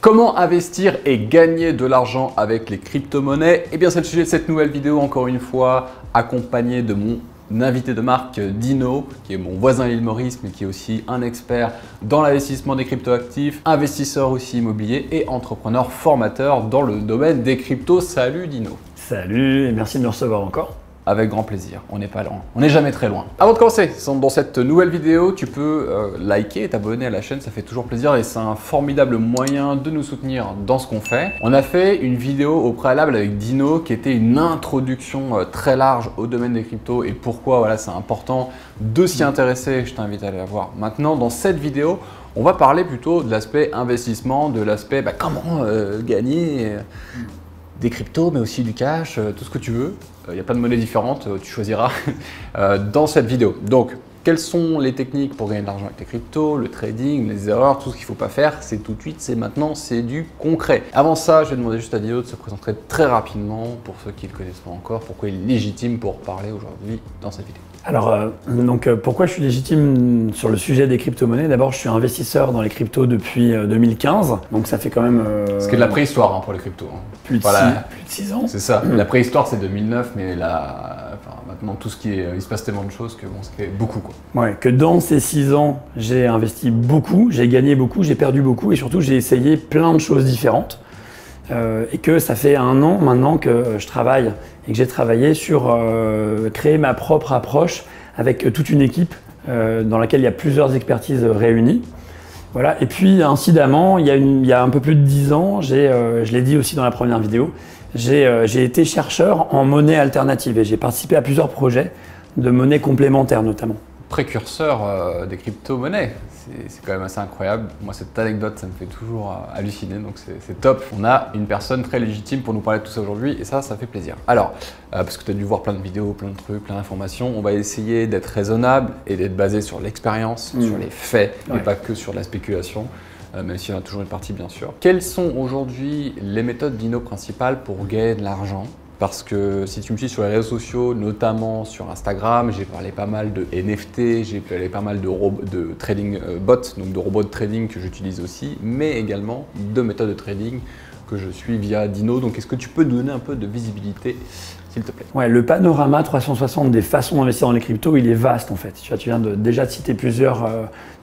Comment investir et gagner de l'argent avec les crypto-monnaies? Eh bien, c'est le sujet de cette nouvelle vidéo, encore une fois, accompagné de mon invité de marque Dino, qui est mon voisin à l'île Maurice, mais qui est aussi un expert dans l'investissement des crypto-actifs, investisseur aussi immobilier et entrepreneur formateur dans le domaine des cryptos. Salut Dino. Salut et merci de me recevoir encore. Avec grand plaisir, on n'est pas loin, on n'est jamais très loin. Avant de commencer, dans cette nouvelle vidéo, tu peux liker et t'abonner à la chaîne, ça fait toujours plaisir et c'est un formidable moyen de nous soutenir dans ce qu'on fait. On a fait une vidéo au préalable avec Dino qui était une introduction très large au domaine des cryptos et pourquoi voilà, c'est important de s'y intéresser, je t'invite à aller la voir. Maintenant, dans cette vidéo, on va parler plutôt de l'aspect investissement, de l'aspect comment gagner des cryptos, mais aussi du cash, tout ce que tu veux. Il y a plein de monnaies différentes, tu choisiras dans cette vidéo. Donc, quelles sont les techniques pour gagner de l'argent avec les cryptos, le trading, les erreurs, tout ce qu'il ne faut pas faire, c'est tout de suite, c'est maintenant, c'est du concret. Avant ça, je vais demander juste à Dino de se présenter très rapidement pour ceux qui ne le connaissent pas encore, pourquoi il est légitime pour parler aujourd'hui dans cette vidéo. Alors, pourquoi je suis légitime sur le sujet des crypto-monnaies? D'abord, je suis investisseur dans les cryptos depuis 2015, donc ça fait quand même… Ce qui est de la préhistoire pour les cryptos. Plus de 6 ans. C'est ça. La préhistoire, c'est 2009, mais là, maintenant, tout ce qui est… Il se passe tellement de choses que bon, ça fait beaucoup, quoi. Ouais, que dans ces 6 ans, j'ai investi beaucoup, j'ai gagné beaucoup, j'ai perdu beaucoup et surtout, j'ai essayé plein de choses différentes. Et que ça fait 1 an maintenant que je travaille et que j'ai travaillé sur créer ma propre approche avec toute une équipe dans laquelle il y a plusieurs expertises réunies. Voilà. Et puis incidemment, il y a un peu plus de 10 ans, je l'ai dit aussi dans la première vidéo, j'ai été chercheur en monnaie alternative et j'ai participé à plusieurs projets de monnaie complémentaire notamment. Précurseur des crypto-monnaies. C'est quand même assez incroyable. Moi, cette anecdote, ça me fait toujours halluciner, donc c'est top. On a une personne très légitime pour nous parler de tout ça aujourd'hui, et ça fait plaisir. Alors, parce que tu as dû voir plein de vidéos, plein de trucs, plein d'informations, on va essayer d'être raisonnable et d'être basé sur l'expérience, sur les faits, et pas que sur la spéculation, même s'il y en a toujours une partie, bien sûr. Quelles sont aujourd'hui les méthodes Dino principales pour gagner de l'argent? Parce que si tu me suis sur les réseaux sociaux, notamment sur Instagram, j'ai parlé pas mal de NFT, j'ai parlé pas mal de trading bots, donc de robots de trading que j'utilise aussi, mais également de méthodes de trading que je suis via Dino. Donc est-ce que tu peux donner un peu de visibilité, s'il te plaît? Ouais, le panorama 360 des façons d'investir dans les cryptos, il est vaste en fait. Tu viens déjà de citer plusieurs,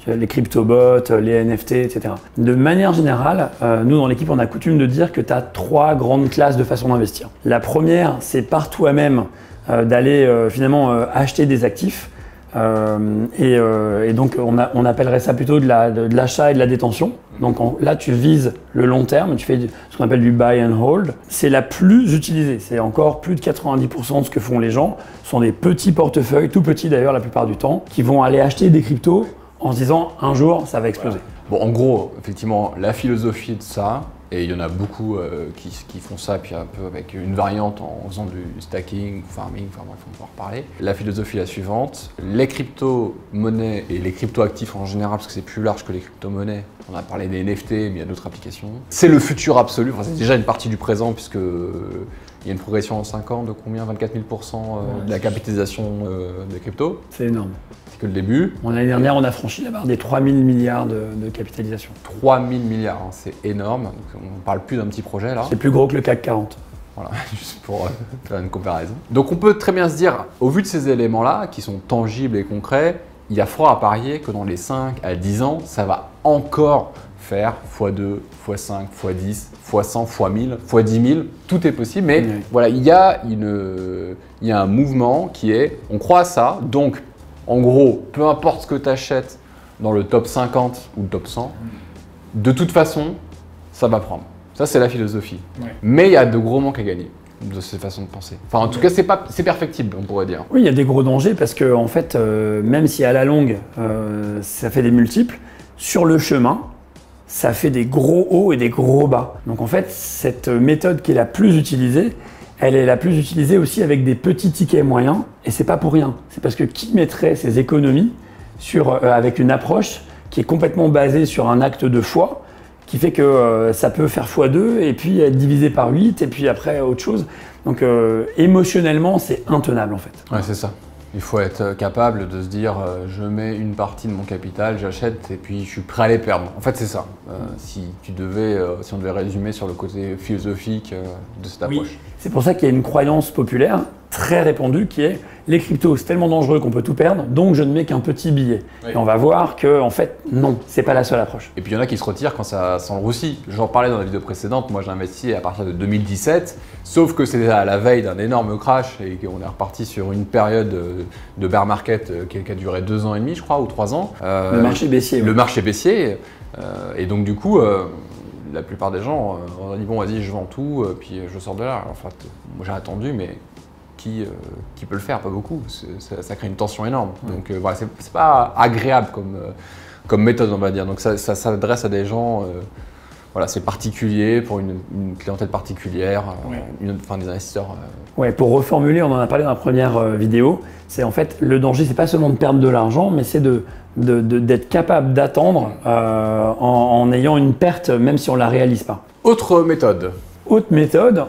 les crypto-bots, les NFT, etc. De manière générale, nous dans l'équipe, on a coutume de dire que tu as 3 grandes classes de façon d'investir. La première, c'est par toi-même d'aller finalement acheter des actifs. Et donc on appellerait ça plutôt de l'achat et de la détention. Donc là tu vises le long terme, tu fais ce qu'on appelle du buy and hold. C'est la plus utilisée, c'est encore plus de 90% de ce que font les gens. Ce sont des petits portefeuilles, tout petits d'ailleurs la plupart du temps, qui vont aller acheter des cryptos en se disant un jour ça va exploser. Bon, en gros, effectivement, la philosophie de ça, et il y en a beaucoup qui font ça, puis un peu avec une variante en faisant du stacking, farming, enfin bref, on va en reparler. La philosophie est la suivante, les crypto-monnaies et les crypto-actifs en général, parce que c'est plus large que les crypto-monnaies, on a parlé des NFT, mais il y a d'autres applications. C'est le futur absolu, enfin, c'est déjà une partie du présent, puisque il y a une progression en 5 ans de combien? 24 000% de la capitalisation des cryptos. C'est énorme. C'est que le début. L'année dernière, on a franchi la barre des 3 000 milliards de capitalisation. 3 000 milliards, hein, c'est énorme. Donc, on ne parle plus d'un petit projet là. C'est plus gros que le CAC 40. Voilà, juste pour faire une comparaison. Donc on peut très bien se dire, au vu de ces éléments-là, qui sont tangibles et concrets, il y a fort à parier que dans les 5 à 10 ans, ça va encore faire x2, x5, x10, x100, x1000, x10 000, tout est possible. Mais voilà, il y a un mouvement qui est, on croit à ça, donc en gros, peu importe ce que tu achètes dans le top 50 ou le top 100, de toute façon, ça va prendre. Ça, c'est la philosophie. Ouais. Mais il y a de gros manques à gagner de cette façon de penser. Enfin, en tout cas, c'est perfectible, on pourrait dire. Oui, il y a des gros dangers parce que, en fait, même si à la longue, ça fait des multiples, sur le chemin, ça fait des gros hauts et des gros bas. Donc, en fait, cette méthode qui est la plus utilisée, elle est la plus utilisée aussi avec des petits tickets moyens. Et c'est pas pour rien. C'est parce que qui mettrait ses économies avec une approche qui est complètement basée sur un acte de foi, qui fait que ça peut faire x2 et puis être divisé par 8 et puis après autre chose. Donc émotionnellement, c'est intenable en fait. Ouais, c'est ça. Il faut être capable de se dire je mets une partie de mon capital, j'achète et puis je suis prêt à les perdre. En fait, c'est ça. Si on devait résumer sur le côté philosophique de cette approche. Oui. C'est pour ça qu'il y a une croyance populaire très répandue qui est les cryptos, c'est tellement dangereux qu'on peut tout perdre, donc je ne mets qu'un petit billet. Oui. Et on va voir que, en fait, non, c'est pas la seule approche. Et puis il y en a qui se retirent quand ça sent le roussi. J'en parlais dans la vidéo précédente, moi j'ai investi à partir de 2017, sauf que c'était à la veille d'un énorme crash et qu'on est reparti sur une période de bear market qui a duré 2 ans et demi, je crois, ou 3 ans. Le marché baissier. Le marché baissier. Et donc du coup, la plupart des gens ont dit bon vas-y je vends tout, puis je sors de là. En fait, moi j'ai attendu, mais qui peut le faire? Pas beaucoup. Ça crée une tension énorme. Donc voilà, c'est pas agréable comme méthode, on va dire. Donc ça s'adresse à des gens, voilà, c'est particulier pour une clientèle particulière, des investisseurs. Ouais, pour reformuler, on en a parlé dans la première vidéo, c'est en fait le danger, c'est pas seulement de perdre de l'argent, mais c'est d'être capable d'attendre en ayant une perte, même si on la réalise pas. Autre méthode. Autre méthode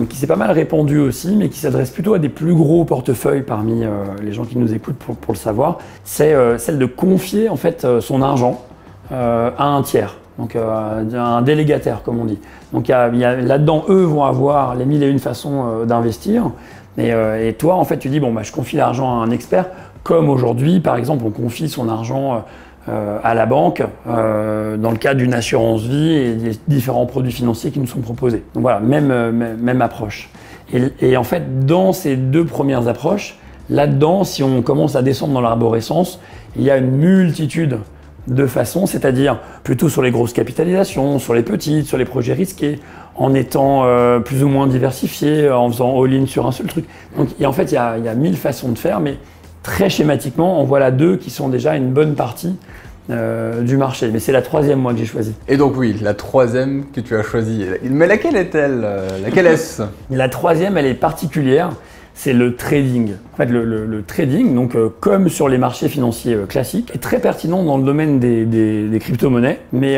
qui s'est pas mal répandue aussi, mais qui s'adresse plutôt à des plus gros portefeuilles parmi les gens qui nous écoutent pour le savoir, c'est celle de confier en fait son argent à un tiers, donc un délégataire comme on dit. Donc là-dedans, eux vont avoir les 1001 façons d'investir, et toi en fait tu dis bon bah je confie l'argent à un expert, comme aujourd'hui par exemple on confie son argent à la banque dans le cadre d'une assurance vie et des différents produits financiers qui nous sont proposés. Donc voilà, même approche. Et en fait, dans ces 2 premières approches, là-dedans, si on commence à descendre dans l'arborescence, il y a une multitude de façons, c'est-à-dire plutôt sur les grosses capitalisations, sur les petites, sur les projets risqués, en étant plus ou moins diversifié, en faisant all-in sur un seul truc. Donc en fait, il y a 1000 façons de faire, mais très schématiquement, on voit là 2 qui sont déjà une bonne partie du marché. Mais c'est la 3e, moi, que j'ai choisie. Et donc oui, la 3e que tu as choisie. Mais laquelle est-elle? Laquelle est-ce? La 3e, elle est particulière. C'est le trading. En fait, le trading, donc comme sur les marchés financiers classiques, est très pertinent dans le domaine des crypto-monnaies. Mais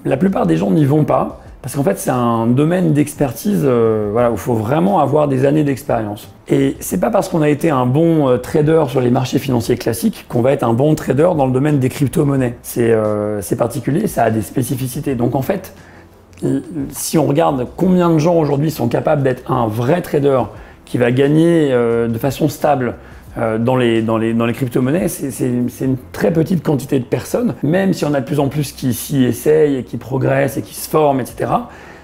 la plupart des gens n'y vont pas. Parce qu'en fait, c'est un domaine d'expertise voilà, où il faut vraiment avoir des années d'expérience. Et c'est pas parce qu'on a été un bon trader sur les marchés financiers classiques qu'on va être un bon trader dans le domaine des crypto-monnaies. C'est particulier, ça a des spécificités. Donc en fait, si on regarde combien de gens aujourd'hui sont capables d'être un vrai trader qui va gagner de façon stable dans les crypto-monnaies, c'est une très petite quantité de personnes, même si on a de plus en plus qui s'y essayent et qui progressent et qui se forment, etc.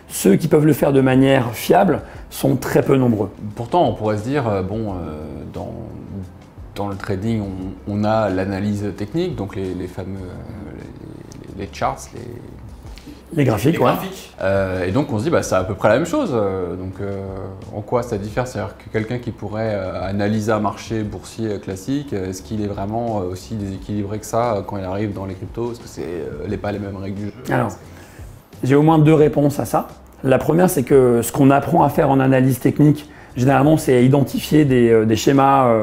Ceux qui peuvent le faire de manière fiable sont très peu nombreux. Pourtant, on pourrait se dire, dans le trading, on a l'analyse technique, donc les fameux les charts, les graphiques, et donc on se dit c'est à peu près la même chose. En quoi ça diffère? C'est-à-dire que quelqu'un qui pourrait analyser un marché boursier classique, est-ce qu'il est vraiment aussi déséquilibré que ça quand il arrive dans les cryptos? Est-ce que c'est pas les mêmes règles du jeu? Alors, j'ai au moins 2 réponses à ça. La première, c'est que ce qu'on apprend à faire en analyse technique, généralement, c'est identifier des schémas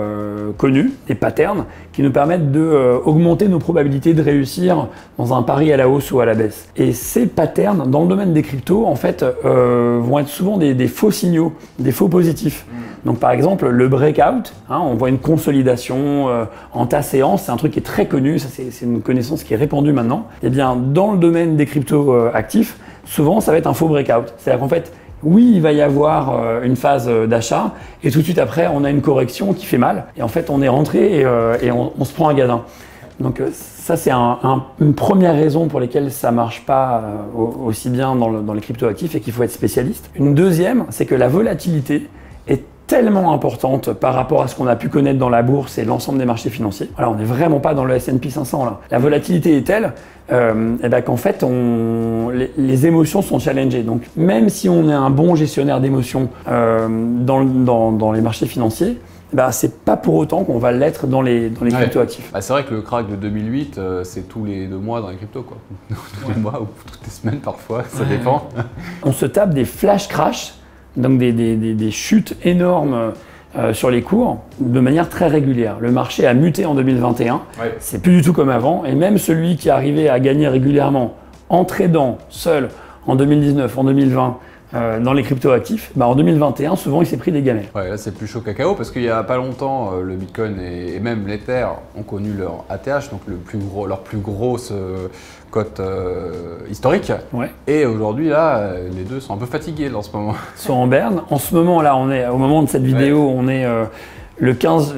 connus, des patterns, qui nous permettent d'augmenter nos probabilités de réussir dans un pari à la hausse ou à la baisse. Et ces patterns, dans le domaine des cryptos, en fait, vont être souvent des faux signaux, des faux positifs. Donc par exemple, le breakout, on voit une consolidation en tas-séance, c'est un truc qui est très connu, ça c'est une connaissance qui est répandue maintenant. Et bien, dans le domaine des cryptos actifs, souvent, ça va être un faux breakout. C'est-à-dire qu'en fait, oui, il va y avoir une phase d'achat et tout de suite après, on a une correction qui fait mal. Et en fait, on est rentré et on se prend un gadin. Donc ça, c'est une première raison pour laquelle ça ne marche pas aussi bien dans les crypto-actifs et qu'il faut être spécialiste. Une deuxième, c'est que la volatilité est tellement importante par rapport à ce qu'on a pu connaître dans la bourse et l'ensemble des marchés financiers. Alors, on n'est vraiment pas dans le S&P 500 là. La volatilité est telle qu'en fait, les émotions sont challengées. Donc, même si on est un bon gestionnaire d'émotions dans les marchés financiers, c'est pas pour autant qu'on va l'être dans les crypto-actifs. C'est vrai que le crack de 2008, c'est tous les 2 mois dans les cryptos, quoi. Tous les mois ou toutes les semaines parfois, ça dépend. On se tape des flash crash, donc des chutes énormes sur les cours de manière très régulière. Le marché a muté en 2021, c'est plus du tout comme avant, et même celui qui arrivait à gagner régulièrement en tradant seul en 2019, en 2020, dans les crypto-actifs, en 2021, souvent, il s'est pris des gamelles. Ouais, là c'est plus chaud cacao parce qu'il n'y a pas longtemps, le Bitcoin et même l'Ether ont connu leur ATH, donc leur plus grosse cote historique. Ouais. Et aujourd'hui, là, les deux sont un peu fatigués en ce moment. Ils sont en berne. En ce moment, là, au moment de cette vidéo, on est le 15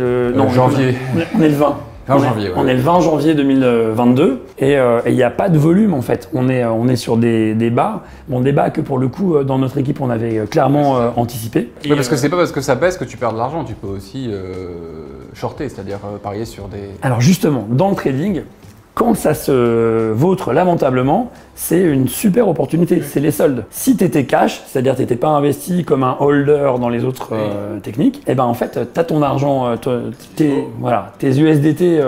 janvier. On est le 20. On est le 20 janvier 2022 et il n'y a pas de volume en fait. On est sur des bas. Bon, des bas que pour le coup, dans notre équipe, on avait clairement anticipé. Oui, parce que c'est pas parce que ça baisse que tu perds de l'argent. Tu peux aussi shorter, c'est-à-dire parier sur des... Alors justement, dans le trading, quand ça se vautre lamentablement, c'est une super opportunité, c'est les soldes. Si tu étais cash, c'est-à-dire tu n'étais pas investi comme un holder dans les autres techniques, et ben en fait, tu as ton argent, tes USDT,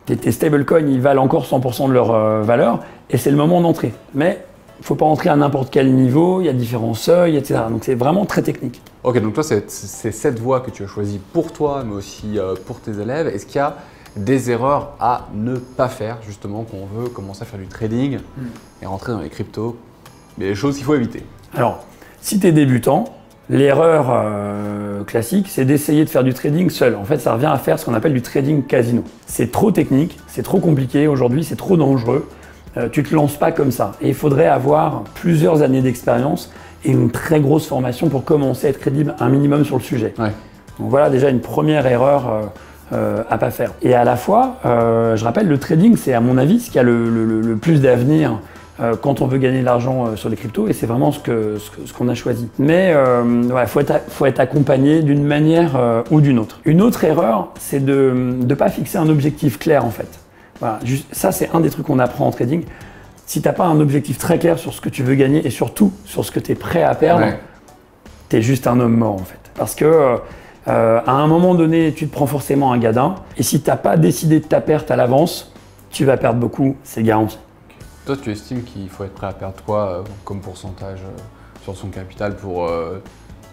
tes stablecoins, ils valent encore 100% de leur valeur, et c'est le moment d'entrer. Mais il ne faut pas entrer à n'importe quel niveau, il y a différents seuils, etc. Donc c'est vraiment très technique. Ok, donc toi, c'est cette voie que tu as choisie pour toi, mais aussi pour tes élèves. Est-ce qu'il y a des erreurs à ne pas faire, justement, quand on veut commencer à faire du trading et rentrer dans les cryptos, mais les choses qu'il faut éviter? Alors, si tu es débutant, l'erreur classique, c'est d'essayer de faire du trading seul. En fait, ça revient à faire ce qu'on appelle du trading casino. C'est trop technique, c'est trop compliqué aujourd'hui, c'est trop dangereux. Tu ne te lances pas comme ça. Et il faudrait avoir plusieurs années d'expérience et une très grosse formation pour commencer à être crédible un minimum sur le sujet. Ouais. Donc voilà déjà une première erreur à pas faire. Et à la fois, je rappelle, le trading, c'est à mon avis ce qui a le plus d'avenir quand on veut gagner de l'argent sur les cryptos, et c'est vraiment ce qu'on a choisi. Mais faut être accompagné d'une manière ou d'une autre. Une autre erreur, c'est de ne pas fixer un objectif clair en fait. Voilà, ça c'est un des trucs qu'on apprend en trading. Si tu n'as pas un objectif très clair sur ce que tu veux gagner et surtout sur ce que tu es prêt à perdre, tu es juste un homme mort en fait. Parce que à un moment donné, tu te prends forcément un gadin, et si tu n'as pas décidé de ta perte à l'avance, tu vas perdre beaucoup, c'est garanti. Toi, tu estimes qu'il faut être prêt à perdre quoi comme pourcentage sur son capital pour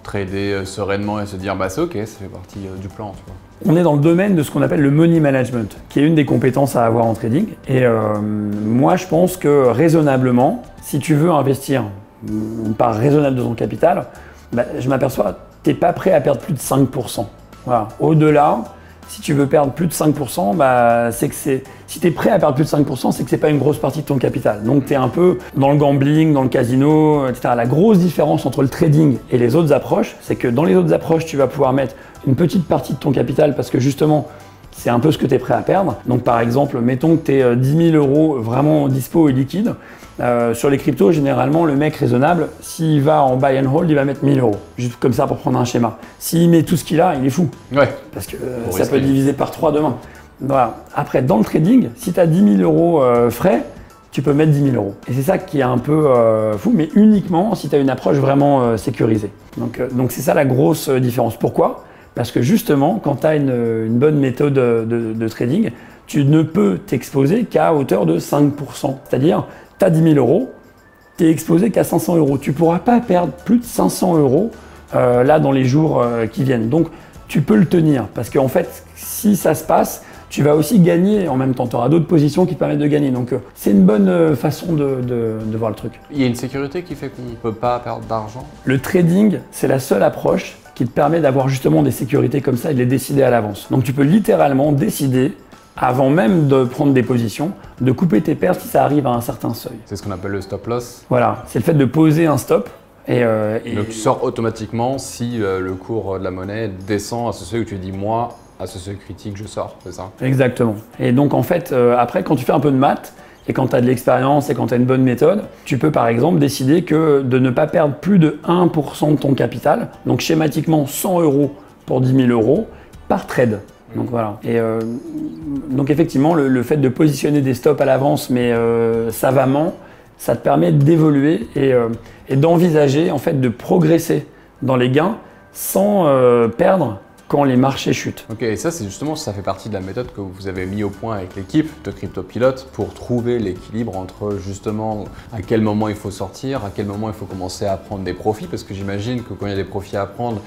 trader sereinement et se dire bah c'est ok, ça fait partie du plan, tu vois. On est dans le domaine de ce qu'on appelle le money management, qui est une des compétences à avoir en trading. Et moi, je pense que raisonnablement, si tu veux investir une part raisonnable de ton capital, je m'aperçois, tu n'es pas prêt à perdre plus de 5%. Voilà. Au-delà, si tu veux perdre plus de 5%, si tu es prêt à perdre plus de 5%, c'est que ce n'est pas une grosse partie de ton capital. Donc tu es un peu dans le gambling, dans le casino, etc. La grosse différence entre le trading et les autres approches, c'est que dans les autres approches, tu vas pouvoir mettre une petite partie de ton capital parce que justement, c'est un peu ce que tu es prêt à perdre. Donc par exemple, mettons que tu es 10 000 € vraiment dispo et liquide. Sur les cryptos, généralement, le mec raisonnable, s'il va en buy and hold, il va mettre 1 000 €. Juste comme ça pour prendre un schéma. S'il met tout ce qu'il a, il est fou. Ouais. Parce que ça peut diviser par 3 demain. Voilà. Après, dans le trading, si tu as 10 000 € frais, tu peux mettre 10 000 €. Et c'est ça qui est un peu fou, mais uniquement si tu as une approche vraiment sécurisée. Donc c'est ça la grosse différence. Pourquoi ? Parce que justement, quand tu as une bonne méthode de trading, tu ne peux t'exposer qu'à hauteur de 5%. C'est-à-dire, tu as 10 000 €, tu es exposé qu'à 500 €. Tu ne pourras pas perdre plus de 500 € là dans les jours qui viennent. Donc, tu peux le tenir parce qu'en fait, si ça se passe, tu vas aussi gagner en même temps. Tu auras d'autres positions qui te permettent de gagner. Donc, c'est une bonne façon de voir le truc. Il y a une sécurité qui fait qu'on ne peut pas perdre d'argent? Le trading, c'est la seule approche qui te permet d'avoir justement des sécurités comme ça et de les décider à l'avance. Donc, tu peux littéralement décider, avant même de prendre des positions, de couper tes pertes si ça arrive à un certain seuil. C'est ce qu'on appelle le stop loss. Voilà, c'est le fait de poser un stop. Donc tu sors automatiquement si le cours de la monnaie descend à ce seuil où tu dis moi, à ce seuil critique, je sors, c'est ça? Exactement. Et donc en fait, après, quand tu fais un peu de maths, et quand tu as de l'expérience et quand tu as une bonne méthode, tu peux par exemple décider que de ne pas perdre plus de 1% de ton capital, donc schématiquement 100 € pour 10 000 € par trade. Donc voilà. Et donc effectivement, le fait de positionner des stops à l'avance, mais savamment, ça te permet d'évoluer et d'envisager en fait de progresser dans les gains sans perdre quand les marchés chutent. Ok, et ça c'est justement, ça fait partie de la méthode que vous avez mis au point avec l'équipe de CryptoPilote pour trouver l'équilibre entre justement à quel moment il faut sortir, à quel moment il faut commencer à prendre des profits, parce que j'imagine que quand il y a des profits à prendre,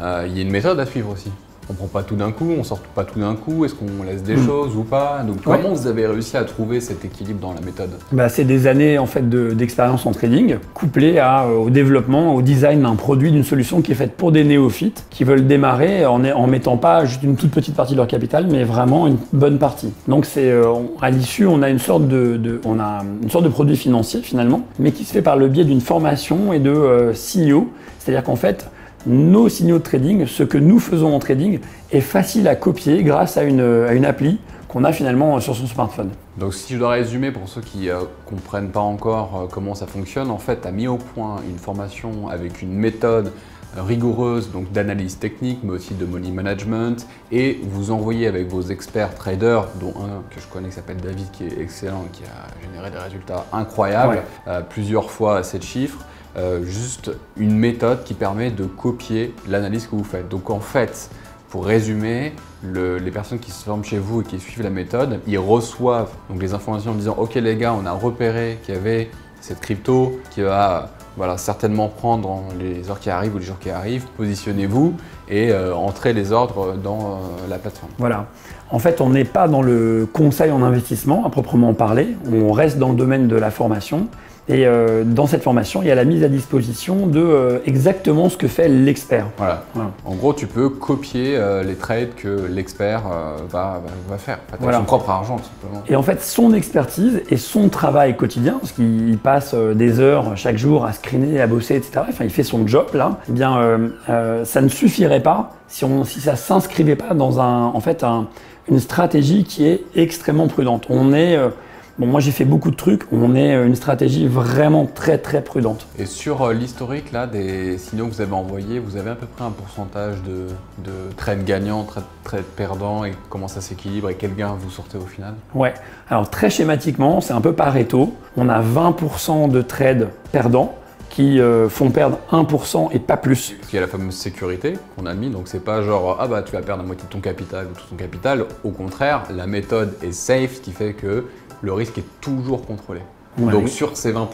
il y a une méthode à suivre aussi. on prend pas tout d'un coup, on sort pas tout d'un coup, est-ce qu'on laisse des choses ou pas? Donc comment vous avez réussi à trouver cet équilibre dans la méthode? C'est des années en fait d'expérience en trading, couplées au développement, au design d'un produit, d'une solution qui est faite pour des néophytes qui veulent démarrer en mettant pas juste une toute petite partie de leur capital, mais vraiment une bonne partie. Donc à l'issue, on a une sorte de produit financier finalement, mais qui se fait par le biais d'une formation et de signaux. C'est-à-dire qu'en fait, nos signaux de trading, ce que nous faisons en trading, est facile à copier grâce à une appli qu'on a finalement sur son smartphone. Donc si je dois résumer pour ceux qui ne comprennent pas encore comment ça fonctionne, en fait, tu as mis au point une formation avec une méthode rigoureuse donc d'analyse technique, mais aussi de money management, et vous envoyez avec vos experts traders, dont un que je connais qui s'appelle David, qui est excellent, qui a généré des résultats incroyables, plusieurs fois 7 chiffres, juste une méthode qui permet de copier l'analyse que vous faites. Donc en fait, pour résumer, les personnes qui se forment chez vous et qui suivent la méthode, ils reçoivent donc les informations en disant « Ok les gars, on a repéré qu'il y avait cette crypto qui va certainement prendre les heures qui arrivent ou les jours qui arrivent, positionnez-vous et entrez les ordres dans la plateforme. » Voilà. En fait, on n'est pas dans le conseil en investissement à proprement parler, on reste dans le domaine de la formation. Et dans cette formation, il y a la mise à disposition de exactement ce que fait l'expert. Voilà. En gros, tu peux copier les trades que l'expert va faire. Avec son propre argent, tout simplement. Et en fait, son expertise et son travail quotidien, parce qu'il passe des heures chaque jour à screener, à bosser, etc. Enfin, il fait son job là. Eh bien, ça ne suffirait pas si ça ne s'inscrivait pas dans une stratégie qui est extrêmement prudente. Moi j'ai fait beaucoup de trucs, on est une stratégie vraiment très très prudente. Et sur l'historique là des signaux que vous avez envoyés, vous avez à peu près un pourcentage de trades gagnants, trades perdants, et comment ça s'équilibre et quel gain vous sortez au final? Ouais, alors très schématiquement, c'est un peu Pareto, on a 20% de trades perdants qui font perdre 1% et pas plus. Parce qu'il y a la fameuse sécurité qu'on a mis, donc c'est pas genre ah bah tu vas perdre la moitié de ton capital ou tout ton capital, au contraire, la méthode est safe, ce qui fait que le risque est toujours contrôlé. Ouais. Donc sur ces 20%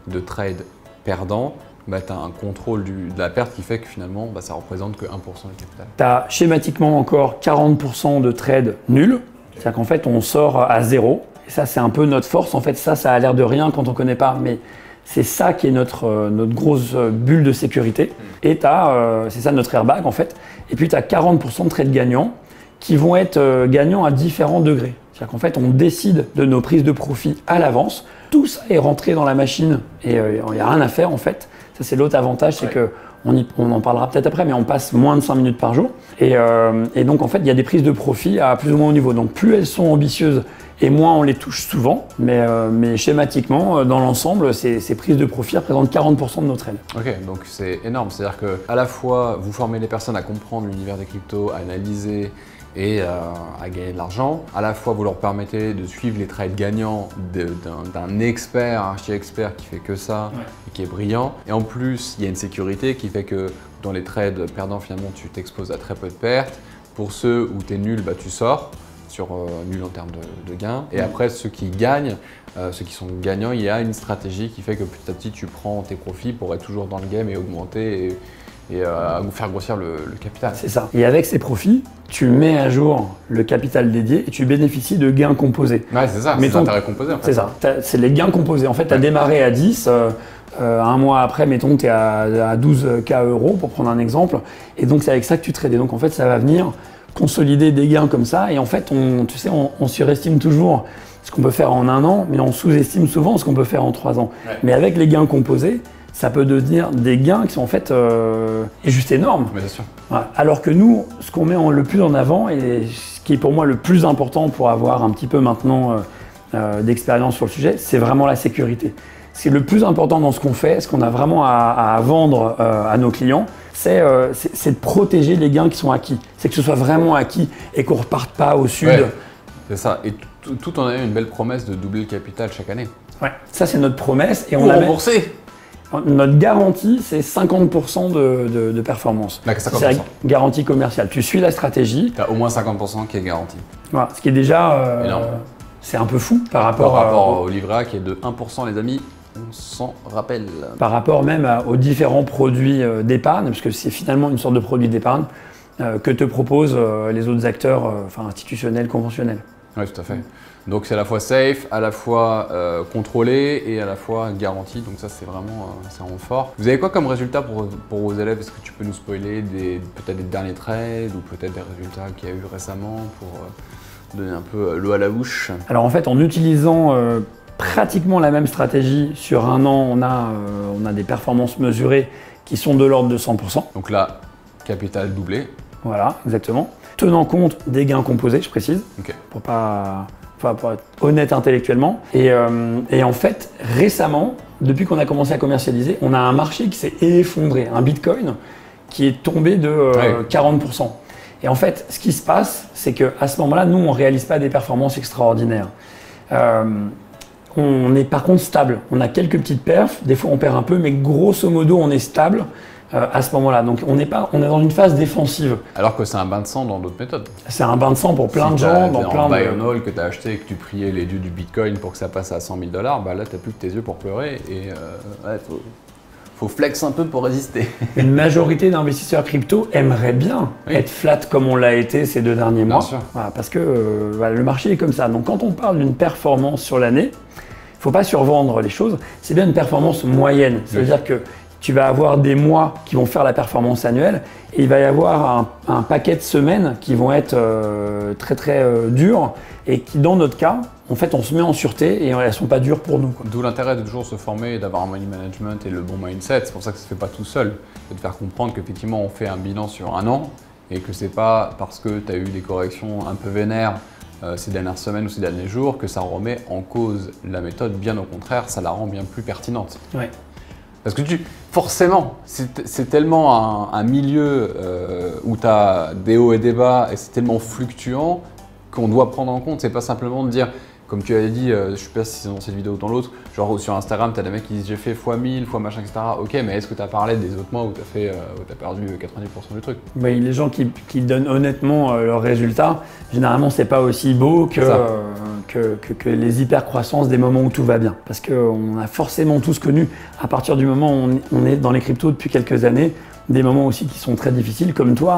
de trades perdants, tu as un contrôle de la perte qui fait que finalement ça représente que 1% du capital. Tu as schématiquement encore 40% de trades nuls, c'est-à-dire qu'en fait on sort à zéro. Et ça c'est un peu notre force, en fait ça a l'air de rien quand on ne connaît pas, mais c'est ça qui est notre grosse bulle de sécurité. Et c'est ça notre airbag en fait. Et puis tu as 40% de trades gagnants qui vont être gagnants à différents degrés. C'est-à-dire qu'en fait, on décide de nos prises de profit à l'avance. Tout ça est rentré dans la machine et il n'y a rien à faire en fait. Ça, c'est l'autre avantage, c'est que on en parlera peut-être après, mais on passe moins de 5 minutes par jour. Et donc, en fait, il y a des prises de profit à plus ou moins haut niveau. Donc, plus elles sont ambitieuses et moins on les touche souvent. Mais schématiquement, dans l'ensemble, ces prises de profit représentent 40% de nos trades. Ok, donc c'est énorme. C'est-à-dire qu'à la fois, vous formez les personnes à comprendre l'univers des cryptos, à analyser et à gagner de l'argent. À la fois, vous leur permettez de suivre les trades gagnants d'un expert, un archi-expert qui fait que ça et qui est brillant. Et en plus, il y a une sécurité qui fait que dans les trades perdants, finalement, tu t'exposes à très peu de pertes. Pour ceux où tu es nul, tu sors sur nul en termes de gains. Et après, ceux qui gagnent, ceux qui sont gagnants, il y a une stratégie qui fait que petit à petit, tu prends tes profits pour être toujours dans le game et augmenter et faire grossir le capital. C'est ça. Et avec ces profits, tu mets à jour le capital dédié et tu bénéficies de gains composés. Ouais, c'est ça, c'est l'intérêt composé en fait. C'est ça, c'est les gains composés. En fait, tu as démarré à 10, un mois après, mettons, tu es à 12K € pour prendre un exemple. Et donc, c'est avec ça que tu trades. Et donc, en fait, ça va venir consolider des gains comme ça. Et en fait, on surestime toujours ce qu'on peut faire en un an, mais on sous-estime souvent ce qu'on peut faire en 3 ans. Ouais. Mais avec les gains composés, ça peut devenir des gains qui sont en fait juste énormes. Mais bien sûr. Voilà. Alors que nous, ce qu'on met le plus en avant et ce qui est pour moi le plus important pour avoir un petit peu maintenant d'expérience sur le sujet, c'est vraiment la sécurité. C'est le plus important dans ce qu'on fait, ce qu'on a vraiment à vendre à nos clients, c'est de protéger les gains qui sont acquis. C'est que ce soit vraiment acquis et qu'on ne reparte pas au sud. Ouais, c'est ça. Et tout en ayant une belle promesse de doubler le capital chaque année. Ouais, ça c'est notre promesse. Et on l'a remboursé. Notre garantie, c'est 50% de performance. C'est la garantie commerciale. Tu suis la stratégie. Tu as au moins 50% qui est garanti. Voilà, ce qui est déjà c'est un peu fou par rapport au livret A qui est de 1% les amis. On s'en rappelle. Par rapport même aux différents produits d'épargne, parce que c'est finalement une sorte de produit d'épargne. que te proposent les autres acteurs institutionnels, conventionnels. Oui, tout à fait. Donc c'est à la fois safe, à la fois contrôlé et à la fois garanti. Donc ça c'est vraiment fort. Vous avez quoi comme résultat pour vos élèves? Est-ce que tu peux nous spoiler peut-être des derniers trades ou peut-être des résultats qu'il y a eu récemment pour donner un peu l'eau à la bouche? Alors en fait, en utilisant pratiquement la même stratégie sur un an, on a des performances mesurées qui sont de l'ordre de 100%. Donc là, capital doublé. Voilà, exactement. Tenant compte des gains composés, je précise, Okay. pour être honnête intellectuellement. Et en fait, récemment, depuis qu'on a commencé à commercialiser, on a un marché qui s'est effondré, un Bitcoin qui est tombé de 40%. Et en fait, ce qui se passe, c'est qu'à ce moment-là, nous, on ne réalise pas des performances extraordinaires. On est par contre stable. On a quelques petites perfs, des fois on perd un peu, mais grosso modo, on est stable à ce moment-là. Donc on est dans une phase défensive. Alors que c'est un bain de sang dans d'autres méthodes. C'est un bain de sang pour plein de gens. Dans plein buy and hold que tu as acheté et que tu priais les dieux du Bitcoin pour que ça passe à 100 000 $, bah là, tu n'as plus que tes yeux pour pleurer et faut flex un peu pour résister. Une majorité d'investisseurs crypto aimeraient bien être flat comme on l'a été ces 2 derniers mois. Voilà, parce que le marché est comme ça. Donc quand on parle d'une performance sur l'année, il ne faut pas survendre les choses. C'est bien une performance moyenne. C'est-à-dire que tu vas avoir des mois qui vont faire la performance annuelle et il va y avoir un paquet de semaines qui vont être très très dures et qui, dans notre cas, en fait, on se met en sûreté et elles ne sont pas dures pour nous. D'où l'intérêt de toujours se former et d'avoir un money management et le bon mindset. C'est pour ça que ça ne se fait pas tout seul. C'est de faire comprendre qu'effectivement, on fait un bilan sur un an et que ce n'est pas parce que tu as eu des corrections un peu vénères ces dernières semaines ou ces derniers jours que ça remet en cause la méthode. Bien au contraire, ça la rend bien plus pertinente. Ouais. Parce que forcément, c'est tellement un milieu où tu as des hauts et des bas et c'est tellement fluctuant qu'on doit prendre en compte. C'est pas simplement de dire, comme tu avais dit, je sais pas si c'est dans cette vidéo ou dans l'autre, genre sur Instagram, tu as des mecs qui disent j'ai fait x1000, x machin, etc. Ok, mais est-ce que tu as parlé des autres mois où tu as perdu 90% du truc? Oui, les gens qui donnent honnêtement leurs résultats, généralement, c'est pas aussi beau que les hyper-croissances des moments où tout va bien. Parce qu'on a forcément tous connu, à partir du moment où on est dans les cryptos depuis quelques années, des moments aussi qui sont très difficiles, comme toi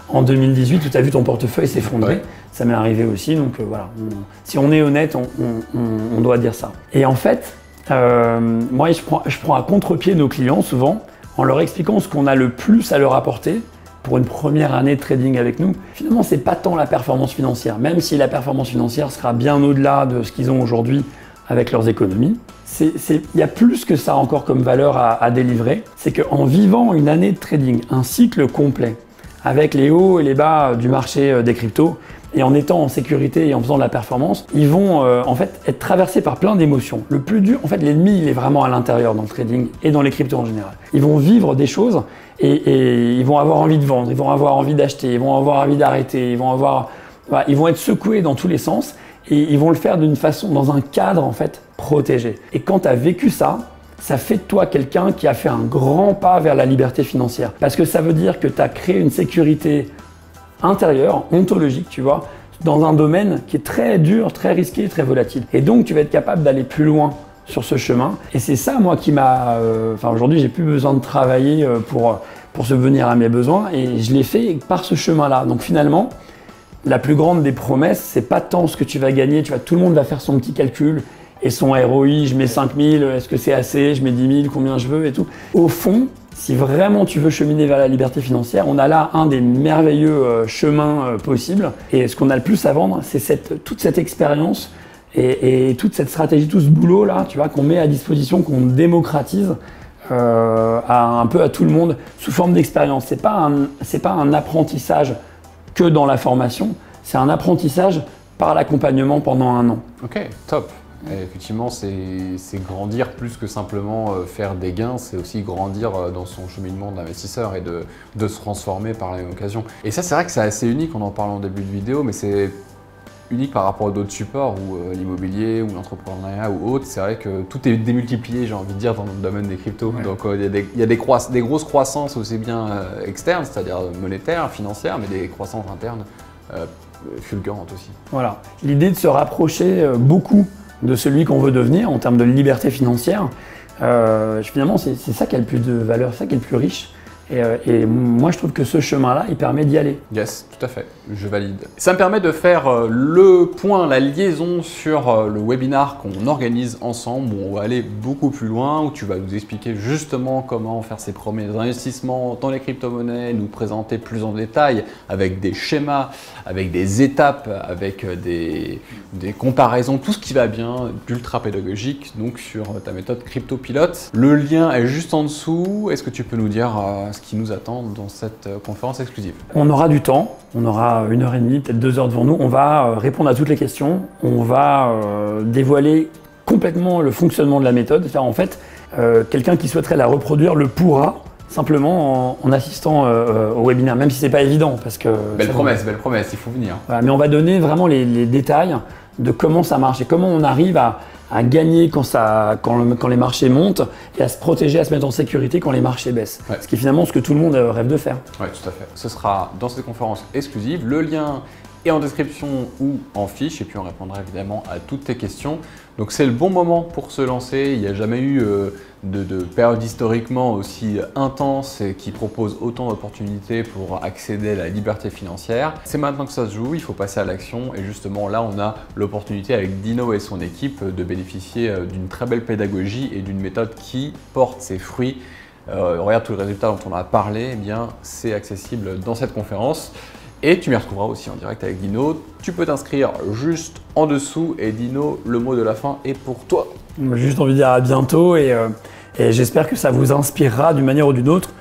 en 2018 où tu as vu ton portefeuille s'effondrer. Ouais. Ça m'est arrivé aussi, donc voilà. Si on est honnête, on doit dire ça. Et en fait, moi, je prends à contre-pied nos clients souvent en leur expliquant ce qu'on a le plus à leur apporter pour une première année de trading avec nous. Finalement, c'est pas tant la performance financière, même si la performance financière sera bien au-delà de ce qu'ils ont aujourd'hui avec leurs économies. Il y a plus que ça encore comme valeur à délivrer. C'est qu'en vivant une année de trading, un cycle complet, avec les hauts et les bas du marché des cryptos, et en étant en sécurité et en faisant de la performance, ils vont en fait être traversés par plein d'émotions. Le plus dur, en fait, l'ennemi, il est vraiment à l'intérieur dans le trading et dans les cryptos en général. Ils vont vivre des choses et ils vont avoir envie de vendre, ils vont avoir envie d'acheter, ils vont avoir envie d'arrêter, ils vont être secoués dans tous les sens et ils vont le faire d'une façon, dans un cadre en fait protégé. Et quand tu as vécu ça, ça fait de toi quelqu'un qui a fait un grand pas vers la liberté financière. Parce que ça veut dire que tu as créé une sécurité intérieure, ontologique, tu vois, dans un domaine qui est très dur, très risqué, très volatile. Et donc, tu vas être capable d'aller plus loin sur ce chemin. Et c'est ça, moi, qui m'a... aujourd'hui, j'ai plus besoin de travailler pour subvenir à mes besoins. Et je l'ai fait par ce chemin-là. Donc, finalement, la plus grande des promesses, c'est pas tant ce que tu vas gagner. Tout le monde va faire son petit calcul et son ROI, je mets 5 000, est-ce que c'est assez, je mets 10 000, combien je veux et tout. Au fond, si vraiment tu veux cheminer vers la liberté financière, on a là un des merveilleux chemins possibles. Et ce qu'on a le plus à vendre, c'est toute cette expérience et toute cette stratégie, tout ce boulot-là, tu vois, qu'on met à disposition, qu'on démocratise un peu à tout le monde sous forme d'expérience. C'est pas un apprentissage que dans la formation, c'est un apprentissage par l'accompagnement pendant un an. Ok, top. Et effectivement, c'est grandir plus que simplement faire des gains, c'est aussi grandir dans son cheminement d'investisseur et de se transformer par la même occasion. Et ça, c'est vrai que c'est assez unique, on en parle en début de vidéo, mais c'est unique par rapport à d'autres supports, ou l'immobilier, ou l'entrepreneuriat, ou autre. C'est vrai que tout est démultiplié, j'ai envie de dire, dans le domaine des cryptos. Ouais. Donc il y a des grosses croissances aussi bien externes, c'est-à-dire monétaires, financières, mais des croissances internes fulgurantes aussi. Voilà. L'idée de se rapprocher beaucoup de celui qu'on veut devenir en termes de liberté financière, finalement c'est ça qui a le plus de valeur, c'est ça qui est le plus riche. Et moi, je trouve que ce chemin-là, il permet d'y aller. Yes, tout à fait, je valide. Ça me permet de faire le point, la liaison sur le webinar qu'on organise ensemble, où on va aller beaucoup plus loin, où tu vas nous expliquer justement comment faire ses premiers investissements dans les crypto-monnaies, nous présenter plus en détail avec des schémas, avec des étapes, avec des comparaisons, tout ce qui va bien, d'ultra pédagogique, donc sur ta méthode CryptoPilote. Le lien est juste en dessous. Est-ce que tu peux nous dire ce qui nous attend dans cette conférence exclusive? On aura du temps, on aura 1h30, peut-être 2 heures devant nous. On va répondre à toutes les questions. On va dévoiler complètement le fonctionnement de la méthode. C'est-à-dire, en fait, quelqu'un qui souhaiterait la reproduire le pourra simplement en assistant au webinaire, même si c'est pas évident. Parce que belle promesse, il faut venir. Voilà, mais on va donner vraiment les détails de comment ça marche et comment on arrive à gagner quand les marchés montent et à se protéger, à se mettre en sécurité quand les marchés baissent. Ouais. Ce qui est finalement ce que tout le monde rêve de faire. Oui, tout à fait. Ce sera dans cette conférence exclusive. Le lien est en description ou en fiche et puis on répondra évidemment à toutes tes questions. Donc c'est le bon moment pour se lancer. Il n'y a jamais eu de période historiquement aussi intense et qui propose autant d'opportunités pour accéder à la liberté financière. C'est maintenant que ça se joue, il faut passer à l'action et justement là on a l'opportunité avec Dino et son équipe de bénéficier d'une très belle pédagogie et d'une méthode qui porte ses fruits. Regarde tous les résultats dont on a parlé, eh bien c'est accessible dans cette conférence. Et tu m'y retrouveras aussi en direct avec Dino. Tu peux t'inscrire juste en dessous et Dino, le mot de la fin est pour toi. J'ai juste envie de dire à bientôt et j'espère que ça vous inspirera d'une manière ou d'une autre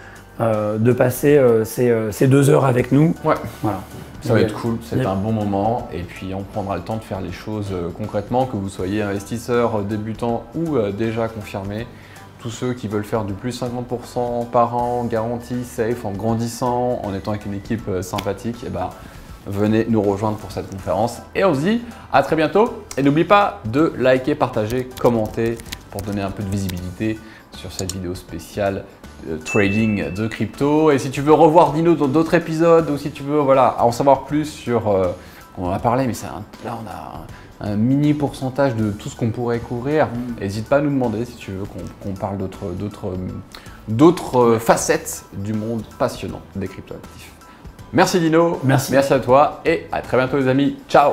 de passer ces 2 heures avec nous. Ouais, voilà. Ça va être cool, c'est un bon moment et puis on prendra le temps de faire les choses concrètement, que vous soyez investisseur débutant ou déjà confirmé. Tous ceux qui veulent faire du plus 50% par an, garantie, safe, en grandissant, en étant avec une équipe sympathique, eh ben, venez nous rejoindre pour cette conférence. Et on se dit à très bientôt. Et n'oublie pas de liker, partager, commenter pour donner un peu de visibilité sur cette vidéo spéciale trading de crypto. Et si tu veux revoir Dino dans d'autres épisodes ou si tu veux en savoir plus sur… on en a parlé, mais là on a un mini pourcentage de tout ce qu'on pourrait couvrir. N'hésite pas à nous demander si tu veux qu'on parle d'autres facettes du monde passionnant des cryptoactifs. Merci Dino, merci à toi et à très bientôt les amis. Ciao.